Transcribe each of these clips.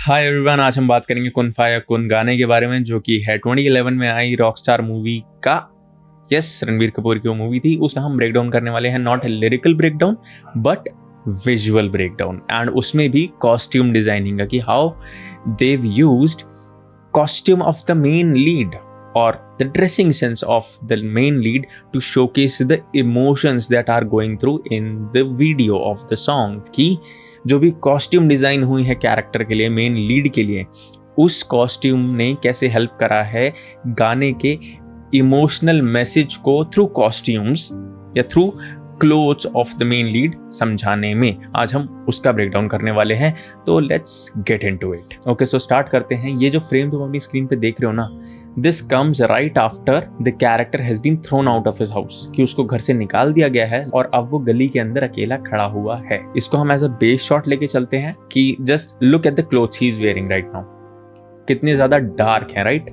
Hi everyone, आज हम बात करेंगे कुन फाया कुन गाने के बारे में, जो कि है 2011 में आई रॉकस्टार मूवी का। यस, रणबीर कपूर की वो मूवी थी। उसमें हम ब्रेक डाउन करने वाले हैं, not a lyrical break down but visual break down, and उसमें भी कॉस्ट्यूम डिजाइनिंग का, कि how they used costume of the main lead or the dressing sense of the main lead to showcase the emotions that are going through in the video of the song। कि जो भी costume design हुई है character के लिए, main lead के लिए, उस कॉस्ट्यूम ने कैसे हेल्प करा है गाने के इमोशनल मैसेज को थ्रू कॉस्ट्यूम्स या through clothes of the main lead समझाने में। आज हम उसका ब्रेकडाउन करने वाले हैं, तो let's get into it. Okay, so start करते हैं। ये जो फ्रेम तुम अपनी स्क्रीन पे देख रहे हो ना, this comes right after the character has been thrown out of his house, कि उसको घर से निकाल दिया गया है और अब वो गली के अंदर अकेला खड़ा हुआ है। इसको हम एज अ बेस शॉट लेके चलते हैं कि just look at the clothes he is wearing right now, कितने ज्यादा डार्क है, राइट।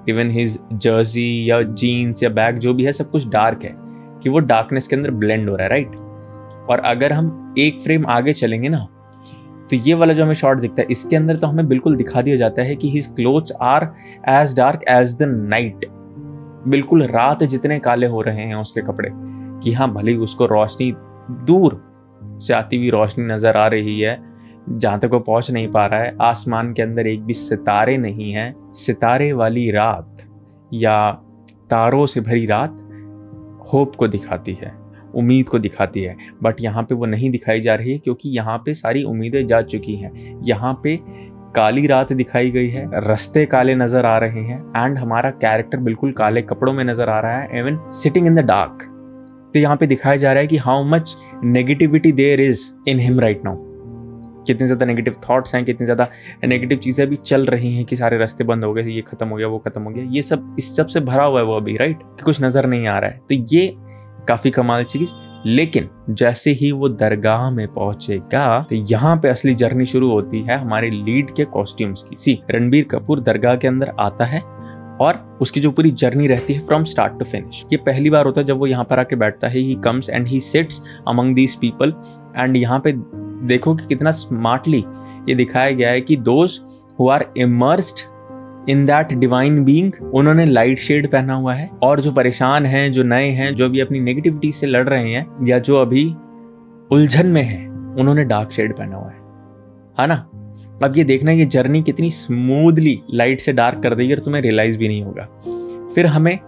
इवन हिज जर्सी या जीन्स या बैग जो भी है, सब कुछ डार्क है, कि वो डार्कनेस के अंदर ब्लेंड हो रहा है, राइट। और अगर हम एक फ्रेम आगे चलेंगे ना, तो ये वाला जो हमें शॉट दिखता है, इसके अंदर तो हमें बिल्कुल दिखा दिया जाता है कि his clothes are as dark as the night. बिल्कुल रात जितने काले हो रहे हैं उसके कपड़े, कि हाँ भले ही उसको रोशनी, दूर से आती हुई रोशनी नजर आ रही है, जहाँ तक वो पहुंच नहीं पा रहा है। आसमान के अंदर एक भी सितारे नहीं हैं। सितारे वाली रात या तारों से भरी रात होप को दिखाती है, उम्मीद को दिखाती है, बट यहाँ पे वो नहीं दिखाई जा रही है, क्योंकि यहाँ पे सारी उम्मीदें जा चुकी हैं। यहाँ पे काली रात दिखाई गई है, रास्ते काले नजर आ रहे हैं, एंड हमारा कैरेक्टर बिल्कुल काले कपड़ों में नजर आ रहा है, even sitting in the dark. तो यहाँ पे दिखाया जा रहा है कि how much negativity there is in him right now. कितनी ज़्यादा नेगेटिव थॉट्स हैं, कितनी ज़्यादा नेगेटिव चीज़ें भी चल रही हैं, कि सारे रास्ते बंद हो गए, ये खत्म हो गया, वो खत्म हो गया, ये सब इस सब से भरा हुआ है वो अभी, राइट, कि कुछ नज़र नहीं आ रहा है। तो ये काफ़ी कमाल चीज़। लेकिन जैसे ही वो दरगाह में पहुंचेगा, तो यहाँ पे असली जर्नी शुरू होती है हमारे लीड के कॉस्ट्यूम्स की। सी, रणबीर कपूर दरगाह के अंदर आता है और उसकी जो पूरी जर्नी रहती है फ्रॉम स्टार्ट टू फिनिश। ये पहली बार होता है जब वो यहाँ पर आके बैठता है। He comes and he sits among these people, and यहाँ पे देखो कि कितना स्मार्टली ये दिखाया गया है कि those who are immersed in that divine being, उन्होंने लाइट शेड पहना हुआ है, और जो परेशान हैं, जो नए हैं, जो भी अपनी नेगेटिविटी से लड़ रहे हैं या जो अभी उलझन में हैं, उन्होंने डार्क शेड पहना हुआ है ना। अब ये देखना ये जर्नी कितनी स्मूथली लाइट से डार्क कर देगी और तुम्हें रियलाइज भी नहीं होगा। फिर हमें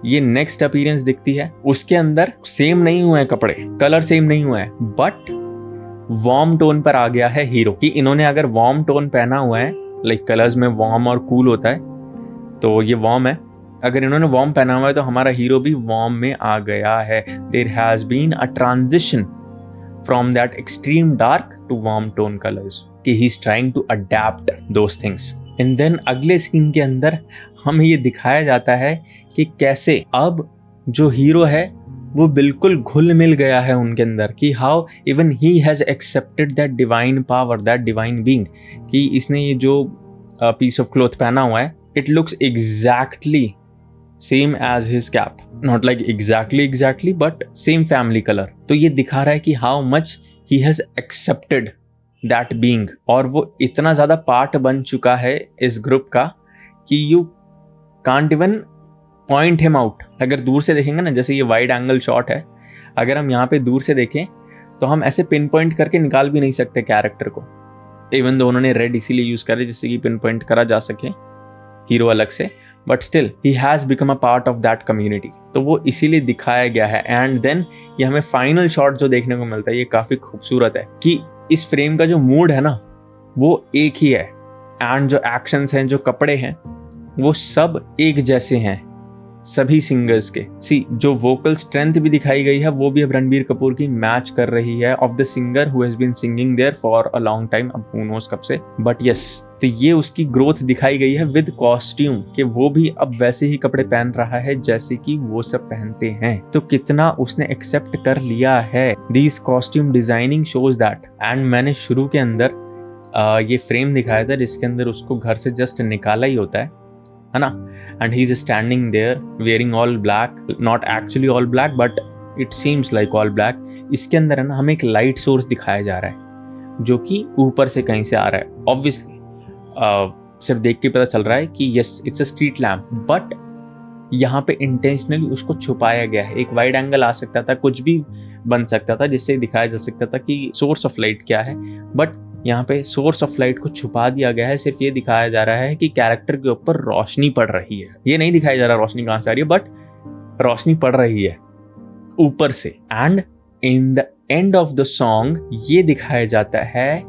ये नेक्स्ट अपीयरेंस दिखती है, उसके अंदर सेम नहीं हुए हैं कपड़े, कलर सेम नहीं हुआ है, बट वार्म टोन पर आ गया है हीरो। कि इन्होंने अगर वार्म टोन पहना हुआ है, लाइक कलर्स में वार्म और कूल होता है, तो ये वार्म है। अगर इन्होंने वार्म पहना हुआ है तो हमारा हीरो भी वार्म में आ गया है। There has been a transition from that extreme dark to warm tone colours, कि he is trying to adapt those things. And then अगले सीन के अंदर हमें ये दिखाया जाता है कि कैसे अब जो हीरो है वो बिल्कुल घुल मिल गया है उनके अंदर, कि how even he has accepted that divine power, that divine being. कि इसने ये जो पीस ऑफ क्लॉथ पहना हुआ है, it looks exactly same as his cap, not like exactly but same family colour. तो ये दिखा रहा है कि how much he has accepted that being, और वो इतना ज़्यादा पार्ट बन चुका है इस ग्रुप का कि you can't even point him out. अगर दूर से देखेंगे ना, जैसे ये वाइड एंगल शॉट है, अगर हम यहाँ पे दूर से देखें तो हम ऐसे पिन पॉइंट करके निकाल भी नहीं सकते कैरेक्टर को। इवन दो उन्होंने रेड इसीलिए यूज करे जिससे कि पिन पॉइंट करा जा सके हीरो अलग से, but still he has become a part of that community. तो वो इसीलिए दिखाया गया है। एंड देन ये हमें फाइनल शॉट जो देखने को मिलता है, ये काफी खूबसूरत है, कि इस फ्रेम का जो मूड है ना वो एक ही है, एंड जो एक्शंस हैं, जो कपड़े हैं, वो सब एक जैसे हैं सभी सिंगर्स के। सी, जो वोकल स्ट्रेंथ भी दिखाई गई है वो भी अब रणबीर कपूर की मैच कर रही है, of the singer who has been singing there for a long time, अब हू नोस कब से, बट यस। तो ये उसकी ग्रोथ दिखाई गई है विद कॉस्ट्यूम, कि वो भी अब वैसे ही कपड़े पहन रहा है जैसे कि वो सब पहनते हैं। तो कितना उसने एक्सेप्ट कर लिया है। This costume designing shows that. And मैंने शुरू के अंदर ये फ्रेम दिखाया था जिसके अंदर उसको घर से जस्ट निकाला ही होता है ना, and he is standing there wearing all black, not actually all black but it seems like all black। इसके अंदर है ना हमें एक लाइट सोर्स दिखाया जा रहा है जो कि ऊपर से कहीं से आ रहा है ऑब्वियसली, सिर्फ देख के पता चल रहा है कि yes it's a street lamp, but यहाँ पे इंटेंशनली उसको छुपाया गया है। एक वाइड एंगल आ सकता था, कुछ भी बन सकता था जिससे दिखाया जा सकता था कि सोर्स ऑफ लाइट क्या है, बट यहाँ पे सोर्स ऑफ लाइट को छुपा दिया गया है। सिर्फ ये दिखाया जा रहा है कि कैरेक्टर के ऊपर रोशनी पड़ रही है। ये नहीं दिखाया जा रहा रोशनी कहाँ से आ रही है, बट रोशनी पड़ रही है ऊपर से। And in the end of the song ये दिखाया जाता है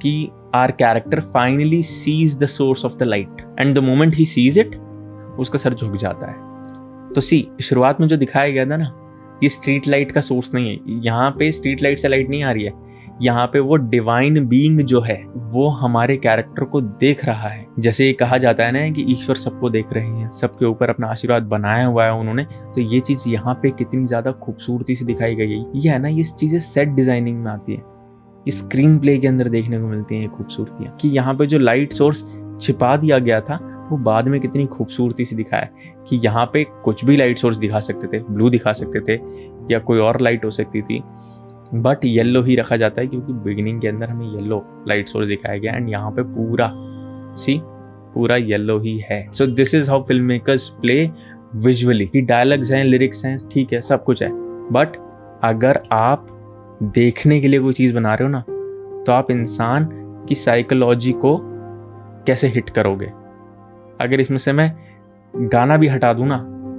कि our character finally sees the source of the light, and the moment he sees it उसका सर झुक जाता है। तो शुरुआत में जो दिखाया गया था ना, ये स्ट्रीट लाइट का सोर्स नहीं है। यहाँ पे स्ट्रीट लाइट से लाइट नहीं आ रही है, यहाँ पे वो डिवाइन बीइंग जो है वो हमारे कैरेक्टर को देख रहा है। जैसे ये कहा जाता है ना कि ईश्वर सबको देख रहे हैं, सबके ऊपर अपना आशीर्वाद बनाया हुआ है उन्होंने, तो ये चीज यहाँ पे कितनी ज्यादा खूबसूरती से दिखाई गई है। ये है ना, ये चीजें सेट डिजाइनिंग में आती है, ये स्क्रीन प्ले के अंदर देखने को मिलती हैं ये खूबसूरतियाँ, कि यहाँ पे जो लाइट सोर्स छिपा दिया गया था वो बाद में कितनी खूबसूरती से दिखाया कि यहाँ पे कुछ भी लाइट सोर्स दिखा सकते थे, ब्लू दिखा सकते थे या कोई और लाइट हो सकती थी, बट येलो ही रखा जाता है क्योंकि बिगिनिंग के अंदर हमें येलो लाइट सोर्स दिखाया गया एंड यहाँ पे पूरा येलो ही है। So this is how film makers play visually. कि डायलॉग्स हैं, लिरिक्स हैं, ठीक है, सब कुछ है, बट अगर आप देखने के लिए कोई चीज़ बना रहे हो ना, तो आप इंसान की साइकोलॉजी को कैसे हिट करोगे। अगर इसमें से मैं गाना भी हटा दूं ना,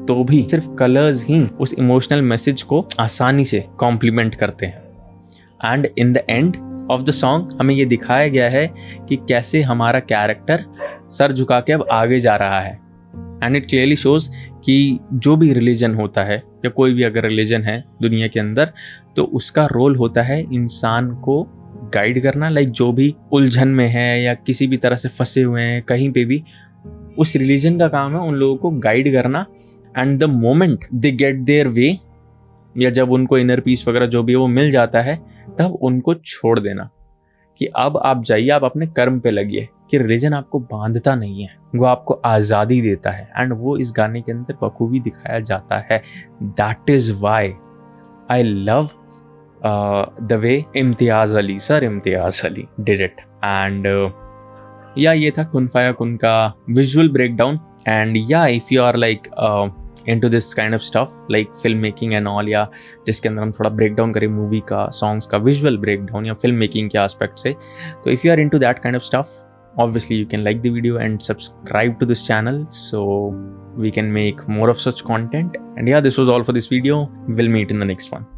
तो भी सिर्फ कलर्स ही उस इमोशनल मैसेज को आसानी से कॉम्प्लीमेंट करते हैं। And in the end of the song हमें ये दिखाया गया है कि कैसे हमारा कैरेक्टर सर झुका के अब आगे जा रहा है। एंड इट क्लियरली शोज कि जो भी रिलीजन होता है या कोई भी अगर रिलीजन है दुनिया के अंदर, तो उसका रोल होता है इंसान को गाइड करना। लाइक जो भी उलझन में है या किसी भी तरह से फंसे हुए हैं कहीं पे भी, उस रिलीजन का काम है उन लोगों को गाइड करना। And the moment they get their way, या जब उनको इनर पीस वगैरह जो भी है वो मिल जाता है, तब उनको छोड़ देना कि अब आप जाइए, आप अपने कर्म पे लगिए। कि रिलीजन आपको बांधता नहीं है, वो आपको आज़ादी देता है। एंड वो इस गाने के अंदर बखूबी दिखाया जाता है। That is why I love the way Imtiaz Ali did it. And या ये था कुन फाया कुन का विजुअल ब्रेकडाउन। एंड या if you are like into this kind of stuff like film making and all, या जिसके अंदर हम थोड़ा ब्रेक डाउन करें मूवी का, सॉन्ग्स का विजुअल ब्रेक डाउन या फिल्म मेकिंग के एस्पेक्ट से, तो if you are into that kind of stuff, obviously you can like the video and subscribe to this channel so we can make more of such content. And yeah, this was all for this video. We'll meet in the next one.